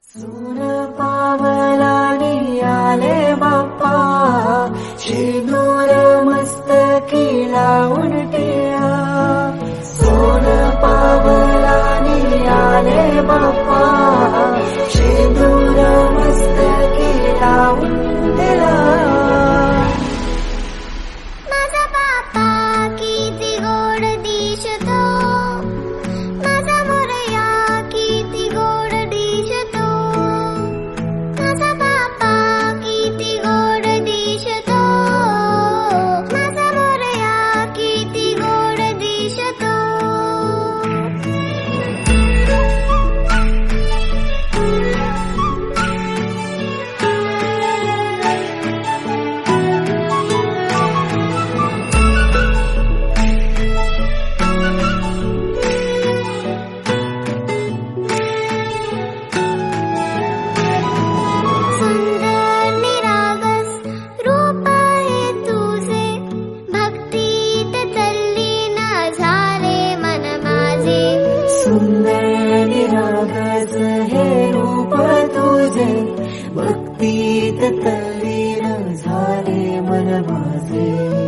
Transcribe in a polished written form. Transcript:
सून पावलानी आले बाप्पा, शेंदूर मस्तकी लावून टिळा. सोन पावलानी आले बाप्पा, शेंदूर मस्तकी लावून टिळा. माझा बाप्पा किती गोड दिसतो, माझा मोरया किती गोड दिसतो. माझा बाप्पा किती गोड दिसतो, माझा मोरया किती गोड दिसतो. सुंदर निरागस रूप आहे तुझे, भक्तीत तल्लीन झाले मन माझे. सुंदर निरागस हे रूप तुझे, भक्तीत तल्लीन झाले मन माझे.